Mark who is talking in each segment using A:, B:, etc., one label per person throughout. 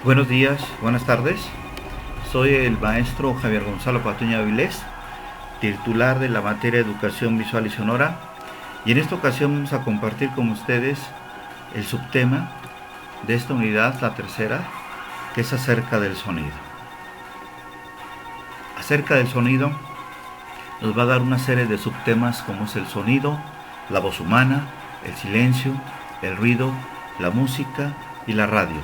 A: Buenos días, buenas tardes. Soy el maestro Javier Gonzalo Patuña Avilés, titular de la materia de Educación Visual y Sonora. Y en esta ocasión vamos a compartir con ustedes el subtema de esta unidad, la tercera, que es acerca del sonido. Acerca del sonido nos va a dar una serie de subtemas como es el sonido, la voz humana, el silencio, el ruido, la música y la radio.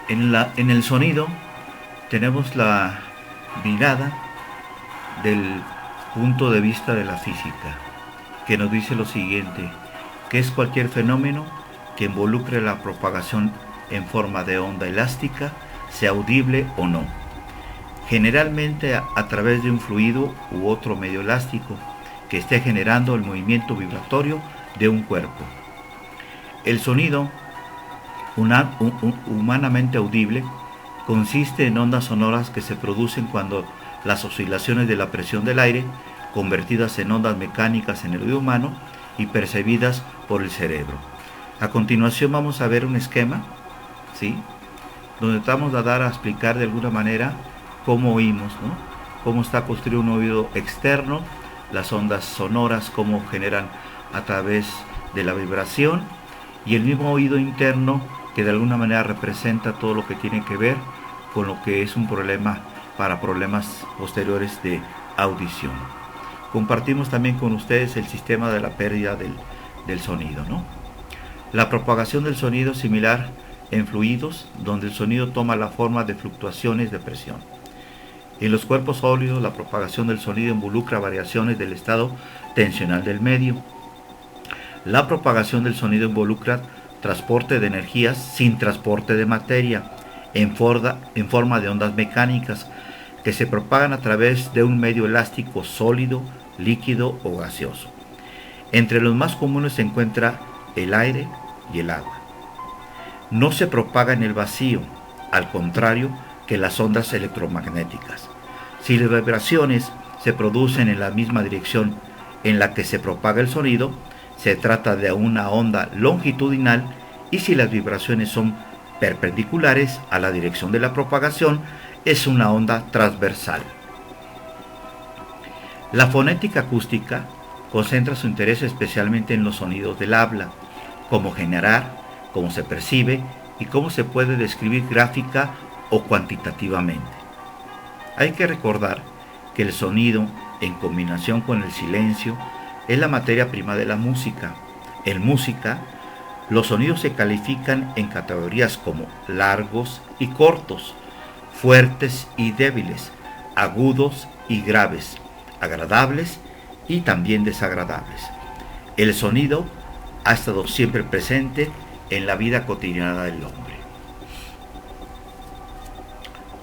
A: En el sonido tenemos la mirada del punto de vista de la física, que nos dice lo siguiente, que es cualquier fenómeno que involucre la propagación en forma de onda elástica, sea audible o no, generalmente a través de un fluido u otro medio elástico que esté generando el movimiento vibratorio de un cuerpo. El sonido humanamente audible consiste en ondas sonoras que se producen cuando las oscilaciones de la presión del aire, convertidas en ondas mecánicas en el oído humano y percibidas por el cerebro. A continuación vamos a ver un esquema, ¿sí?, donde vamos a dar a explicar de alguna manera cómo oímos, ¿no?, cómo está construido un oído externo, las ondas sonoras, cómo generan a través de la vibración, y el mismo oído interno que de alguna manera representa todo lo que tiene que ver con lo que es un problema para problemas posteriores de audición. Compartimos también con ustedes el sistema de la pérdida del sonido, ¿no? La propagación del sonido es similar en fluidos, donde el sonido toma la forma de fluctuaciones de presión. En los cuerpos sólidos, la propagación del sonido involucra variaciones del estado tensional del medio. La propagación del sonido involucra transporte de energías sin transporte de materia, en forma de ondas mecánicas que se propagan a través de un medio elástico sólido, líquido o gaseoso. Entre los más comunes se encuentra el aire y el agua. No se propaga en el vacío, al contrario que las ondas electromagnéticas. Si las vibraciones se producen en la misma dirección en la que se propaga el sonido, se trata de una onda longitudinal, y si las vibraciones son perpendiculares a la dirección de la propagación, es una onda transversal. La fonética acústica concentra su interés especialmente en los sonidos del habla, cómo generar, cómo se percibe y cómo se puede describir gráfica o cuantitativamente. Hay que recordar que el sonido, en combinación con el silencio, es la materia prima de la música. En música, los sonidos se califican en categorías como largos y cortos, fuertes y débiles, agudos y graves, agradables y también desagradables. El sonido ha estado siempre presente en la vida cotidiana del hombre.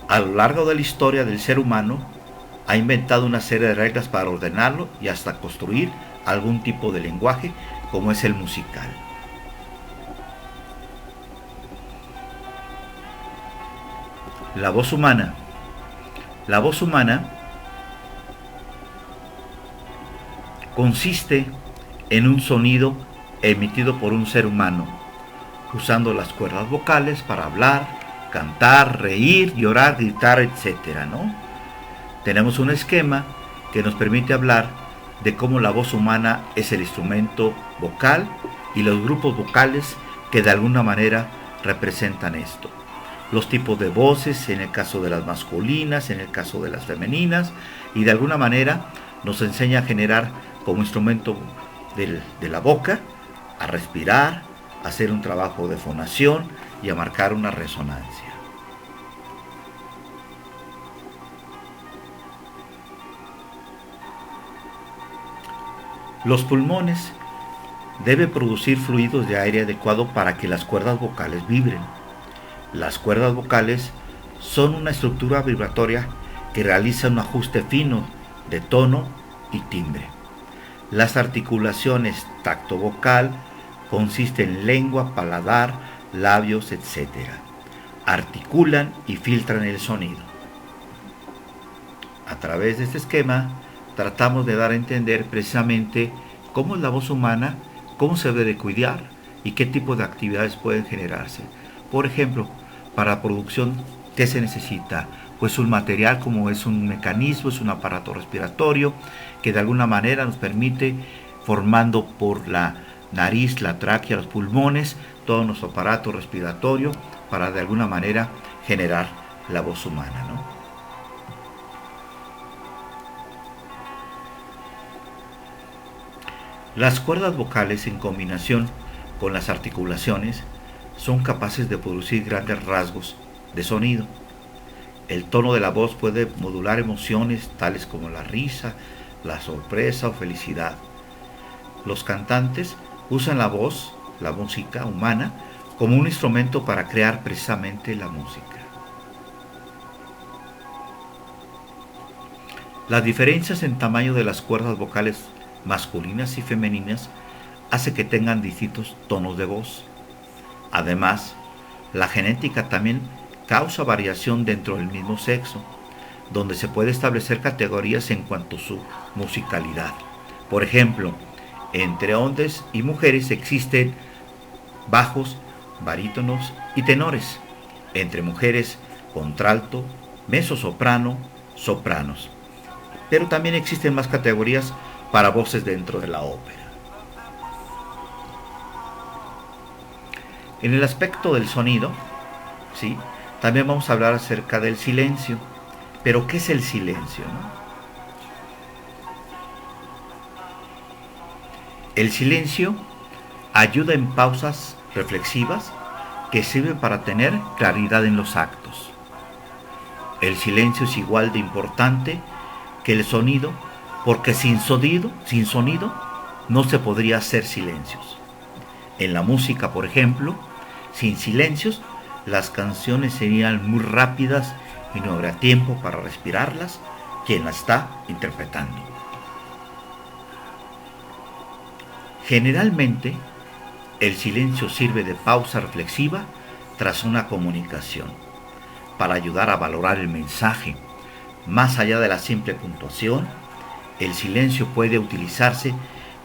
A: A lo largo de la historia del ser humano, ha inventado una serie de reglas para ordenarlo y hasta construir algún tipo de lenguaje, como es el musical. La voz humana. La voz humana consiste en un sonido emitido por un ser humano, usando las cuerdas vocales para hablar, cantar, reír, llorar, gritar, etc., ¿no? Tenemos un esquema que nos permite hablar de cómo la voz humana es el instrumento vocal y los grupos vocales que de alguna manera representan esto. Los tipos de voces, en el caso de las masculinas, en el caso de las femeninas, y de alguna manera nos enseña a generar como instrumento de la boca, a respirar, a hacer un trabajo de fonación y a marcar una resonancia. Los pulmones deben producir fluidos de aire adecuado para que las cuerdas vocales vibren. Las cuerdas vocales son una estructura vibratoria que realiza un ajuste fino de tono y timbre. Las articulaciones tacto-vocal consisten en lengua, paladar, labios, etc. Articulan y filtran el sonido. A través de este esquema tratamos de dar a entender precisamente cómo es la voz humana, cómo se debe de cuidar y qué tipo de actividades pueden generarse. Por ejemplo, Para la producción, ¿qué se necesita? Pues un material como es un mecanismo, es un aparato respiratorio que de alguna manera nos permite, formando por la nariz, la tráquea, los pulmones, todo nuestro aparato respiratorio para de alguna manera generar la voz humana, ¿no? Las cuerdas vocales en combinación con las articulaciones son capaces de producir grandes rasgos de sonido. El tono de la voz puede modular emociones tales como la risa, la sorpresa o felicidad. Los cantantes usan la voz, la música humana, como un instrumento para crear precisamente la música. Las diferencias en tamaño de las cuerdas vocales masculinas y femeninas hace que tengan distintos tonos de voz. Además, la genética también causa variación dentro del mismo sexo, donde se puede establecer categorías en cuanto a su musicalidad. Por ejemplo, entre hombres y mujeres existen bajos, barítonos y tenores. Entre mujeres, contralto, mezzosoprano, sopranos. Pero también existen más categorías para voces dentro de la ópera. En el aspecto del sonido, ¿sí?, también vamos a hablar acerca del silencio. Pero ¿qué es el silencio, no? El silencio ayuda en pausas reflexivas que sirven para tener claridad en los actos. El silencio es igual de importante que el sonido, porque sin sonido no se podría hacer silencios. En la música, por ejemplo, sin silencios, las canciones serían muy rápidas y no habrá tiempo para respirarlas quien la está interpretando. Generalmente, el silencio sirve de pausa reflexiva tras una comunicación, para ayudar a valorar el mensaje. Más allá de la simple puntuación, el silencio puede utilizarse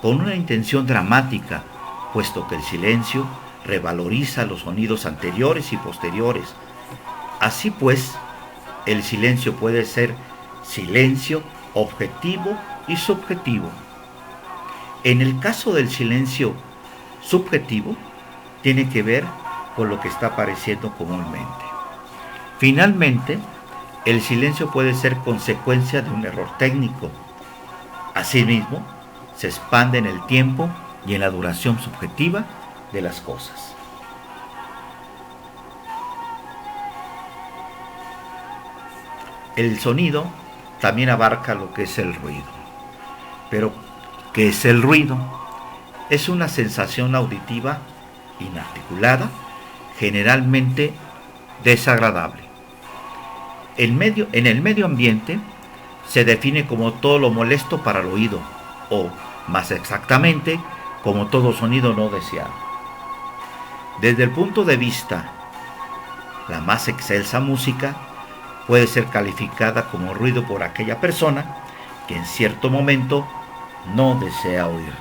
A: con una intención dramática, puesto que el silencio revaloriza los sonidos anteriores y posteriores. Así pues, el silencio puede ser silencio objetivo y subjetivo. En el caso del silencio subjetivo, tiene que ver con lo que está apareciendo comúnmente. Finalmente, el silencio puede ser consecuencia de un error técnico. Asimismo, se expande en el tiempo y en la duración subjetiva de las cosas. El sonido también abarca lo que es el ruido. Pero, ¿qué es el ruido? Es una sensación auditiva inarticulada, generalmente desagradable. En el medio ambiente se define como todo lo molesto para el oído, o, más exactamente, como todo sonido no deseado. Desde el punto de vista, la más excelsa música puede ser calificada como ruido por aquella persona que en cierto momento no desea oírla.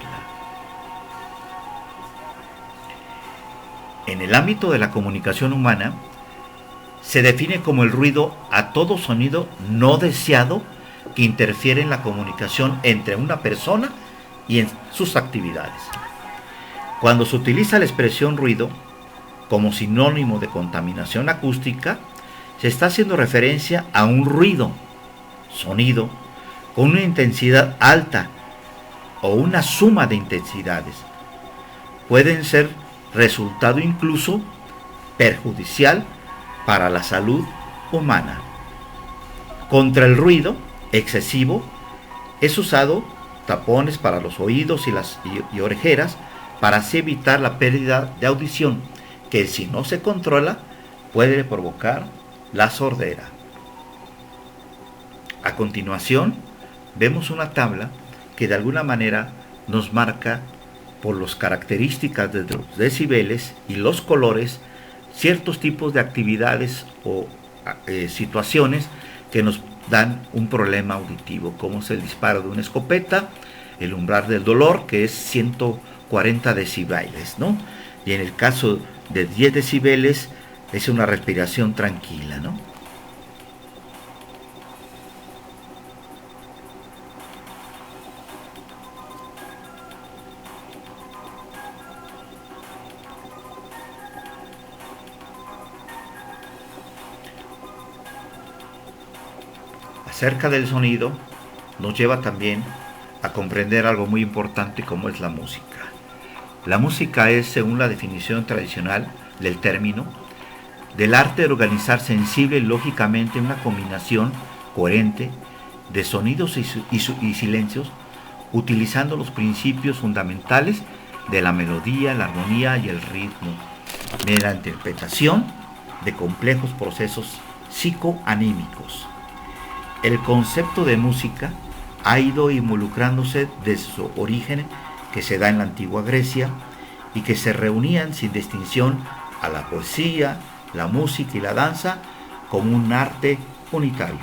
A: En el ámbito de la comunicación humana, se define como el ruido a todo sonido no deseado que interfiere en la comunicación entre una persona y en sus actividades. Cuando se utiliza la expresión ruido como sinónimo de contaminación acústica, se está haciendo referencia a un ruido, sonido, con una intensidad alta o una suma de intensidades. Pueden ser resultado incluso perjudicial para la salud humana. Contra el ruido excesivo es usado tapones para los oídos y orejeras para así evitar la pérdida de audición, que si no se controla puede provocar la sordera. A continuación, vemos una tabla que de alguna manera nos marca por las características de los decibeles y los colores ciertos tipos de actividades o situaciones que nos dan un problema auditivo, como es el disparo de una escopeta, el umbral del dolor, que es 140 decibeles, ¿no? Y en el caso de 10 decibeles, Es una respiración tranquila, ¿no? Acerca del sonido, nos lleva también a comprender algo muy importante como es la música. La música es, según la definición tradicional del término, del arte de organizar sensible y lógicamente una combinación coherente de sonidos y silencios, utilizando los principios fundamentales de la melodía, la armonía y el ritmo, mediante la interpretación de complejos procesos psicoanímicos. El concepto de música ha ido involucrándose desde su origen, que se da en la antigua Grecia, y que se reunían sin distinción a la poesía, la música y la danza como un arte unitario.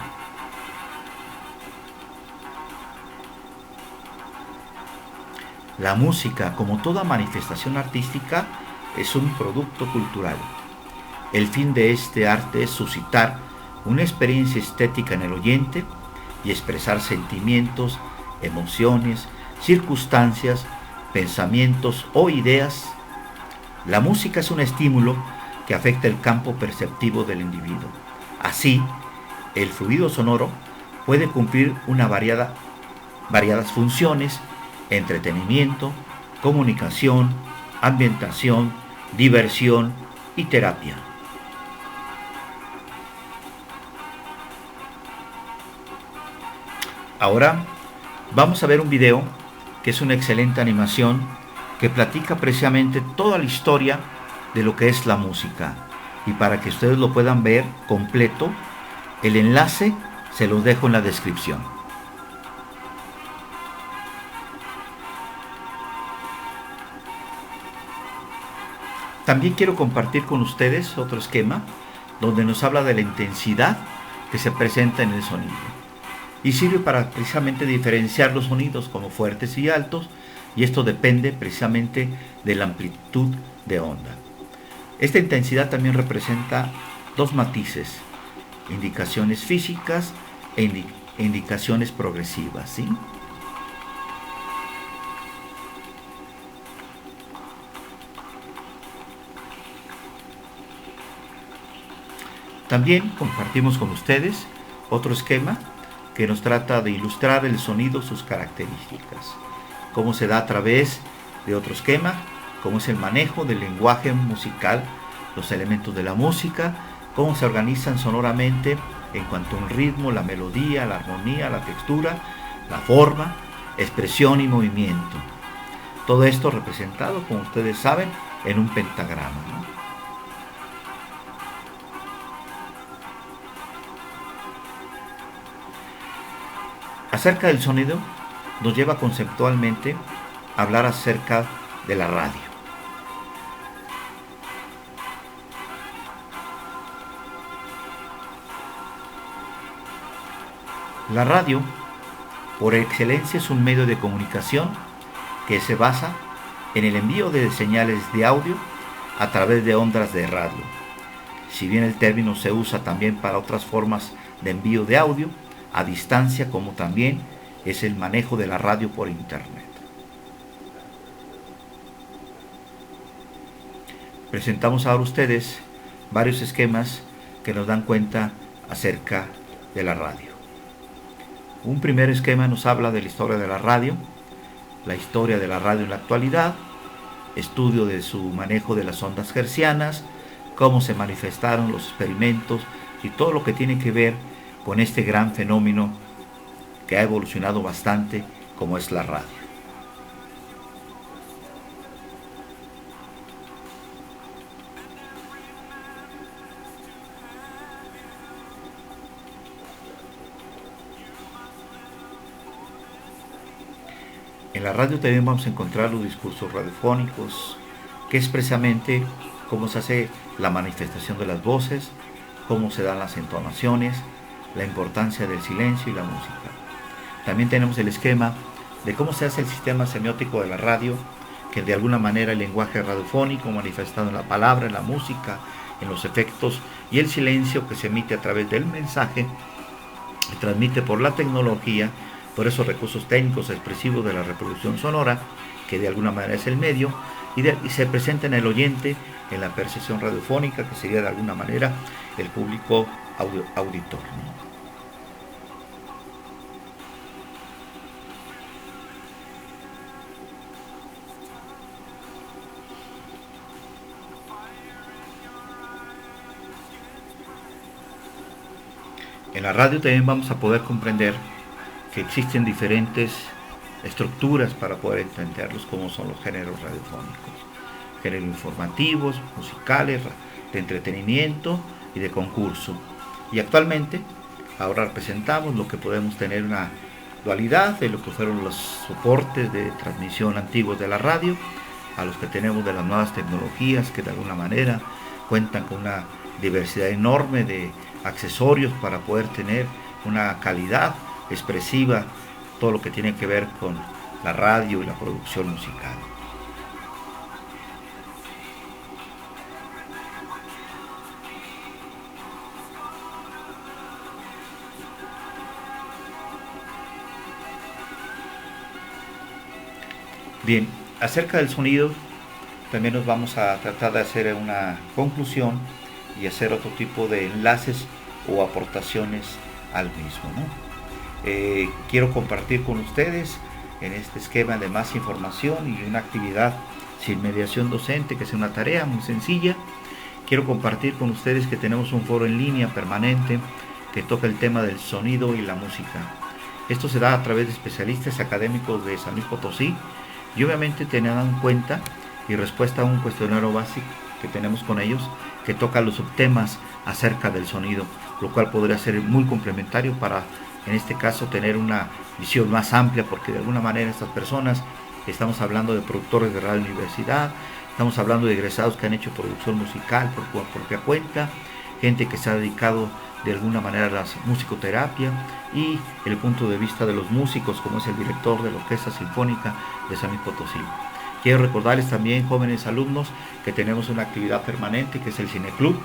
A: La música, como toda manifestación artística, es un producto cultural. El fin de este arte es suscitar una experiencia estética en el oyente y expresar sentimientos, emociones, circunstancias, pensamientos o ideas. La música es un estímulo que afecta el campo perceptivo del individuo. Así, el fluido sonoro puede cumplir variadas funciones: entretenimiento, comunicación, ambientación, diversión y terapia. Ahora vamos a ver un video que es una excelente animación que platica precisamente toda la historia de lo que es la música. Y para que ustedes lo puedan ver completo, el enlace se los dejo en la descripción. También quiero compartir con ustedes otro esquema donde nos habla de la intensidad que se presenta en el sonido. Y sirve para precisamente diferenciar los sonidos como fuertes y altos, y esto depende precisamente de la amplitud de onda. Esta intensidad también representa dos matices: indicaciones físicas e indicaciones progresivas, ¿sí? También compartimos con ustedes otro esquema que nos trata de ilustrar el sonido, sus características, cómo se da a través de otro esquema, cómo es el manejo del lenguaje musical, los elementos de la música, cómo se organizan sonoramente en cuanto a un ritmo, la melodía, la armonía, la textura, la forma, expresión y movimiento. Todo esto representado, como ustedes saben, en un pentagrama, ¿no? Acerca del sonido, nos lleva conceptualmente a hablar acerca de la radio. La radio, por excelencia, es un medio de comunicación que se basa en el envío de señales de audio a través de ondas de radio. Si bien el término se usa también para otras formas de envío de audio a distancia, como también es el manejo de la radio por internet. Presentamos ahora a ustedes varios esquemas que nos dan cuenta acerca de la radio. Un primer esquema nos habla de la historia de la radio en la actualidad, estudio de su manejo de las ondas hertzianas, cómo se manifestaron los experimentos y todo lo que tiene que ver con este gran fenómeno que ha evolucionado bastante, como es la radio. En la radio también vamos a encontrar los discursos radiofónicos, que es precisamente cómo se hace la manifestación de las voces, cómo se dan las entonaciones, la importancia del silencio y la música. También tenemos el esquema de cómo se hace el sistema semiótico de la radio, que de alguna manera el lenguaje radiofónico manifestado en la palabra, en la música, en los efectos y el silencio que se emite a través del mensaje, se transmite por la tecnología, por esos recursos técnicos expresivos de la reproducción sonora, que de alguna manera es el medio, y se presenta en el oyente en la percepción radiofónica, que sería de alguna manera el público auditor, ¿no? En la radio también vamos a poder comprender que existen diferentes estructuras para poder entenderlos, como son los géneros radiofónicos, géneros informativos, musicales, de entretenimiento y de concurso. Y actualmente, ahora representamos lo que podemos tener una dualidad de lo que fueron los soportes de transmisión antiguos de la radio, a los que tenemos de las nuevas tecnologías que de alguna manera cuentan con una diversidad enorme de accesorios para poder tener una calidad expresiva, todo lo que tiene que ver con la radio y la producción musical. Bien, acerca del sonido, también nos vamos a tratar de hacer una conclusión y hacer otro tipo de enlaces o aportaciones al mismo, ¿no? Quiero compartir con ustedes en este esquema de más información y una actividad sin mediación docente, que es una tarea muy sencilla. Quiero compartir con ustedes que tenemos un foro en línea permanente que toca el tema del sonido y la música. Esto se da a través de especialistas académicos de San Luis Potosí y obviamente teniendo en cuenta y respuesta a un cuestionario básico que tenemos con ellos que toca los subtemas acerca del sonido, lo cual podría ser muy complementario para, en este caso, tener una visión más amplia, porque de alguna manera estas personas, estamos hablando de productores de radio universidad, estamos hablando de egresados que han hecho producción musical por propia cuenta, gente que se ha dedicado de alguna manera a la musicoterapia y el punto de vista de los músicos, como es el director de la Orquesta Sinfónica de San Luis Potosí. Quiero recordarles también, jóvenes alumnos, que tenemos una actividad permanente que es el Cineclub,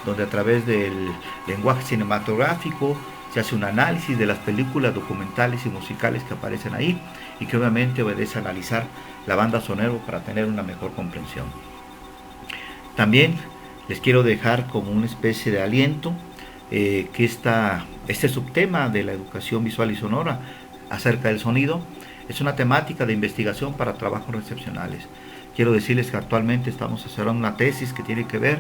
A: donde a través del lenguaje cinematográfico se hace un análisis de las películas documentales y musicales que aparecen ahí y que obviamente obedece a analizar la banda sonora para tener una mejor comprensión. También les quiero dejar como una especie de aliento que este subtema de la educación visual y sonora acerca del sonido es una temática de investigación para trabajos excepcionales. Quiero decirles que actualmente estamos haciendo una tesis que tiene que ver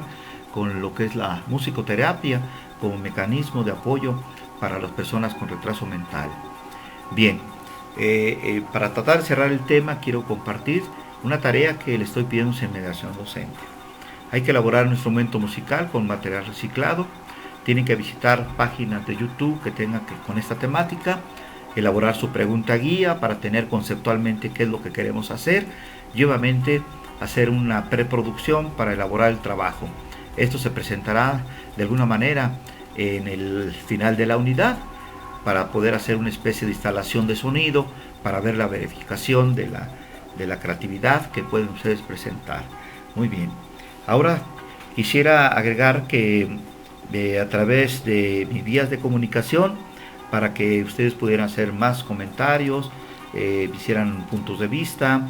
A: con lo que es la musicoterapia como mecanismo de apoyo para las personas con retraso mental. Bien, para tratar de cerrar el tema, quiero compartir una tarea que le estoy pidiendo en mediación docente. Hay que elaborar un instrumento musical con material reciclado. Tienen que visitar páginas de YouTube que tengan con esta temática, elaborar su pregunta guía para tener conceptualmente qué es lo que queremos hacer y obviamente hacer una preproducción para elaborar el trabajo. Esto se presentará de alguna manera en el final de la unidad para poder hacer una especie de instalación de sonido, para ver la verificación de la creatividad que pueden ustedes presentar. Muy bien. Ahora quisiera agregar que a través de mis vías de comunicación, para que ustedes pudieran hacer más comentarios, hicieran puntos de vista,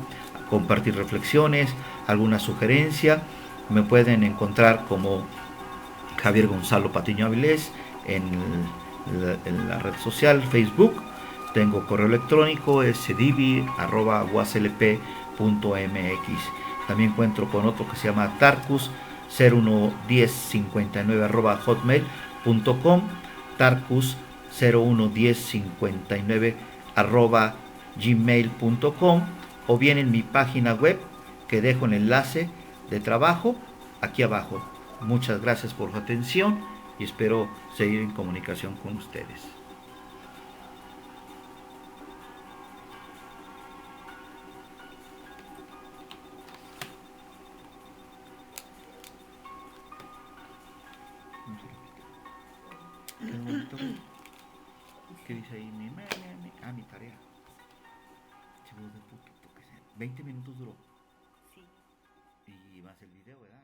A: compartir reflexiones, alguna sugerencia, me pueden encontrar como Javier Gonzalo Patiño Avilés en la red social Facebook. Tengo correo electrónico sdivi@waslp.mx. También encuentro con otro que se llama Tarcus 011059@hotmail.com, Tarcus 011059@gmail.com, o bien en mi página web que dejo el enlace de trabajo aquí abajo. Muchas gracias por su atención y espero seguir en comunicación con ustedes. ¿Qué dice ahí? Mi tarea. 20 minutos duró. Sí. Y más el video, ¿verdad?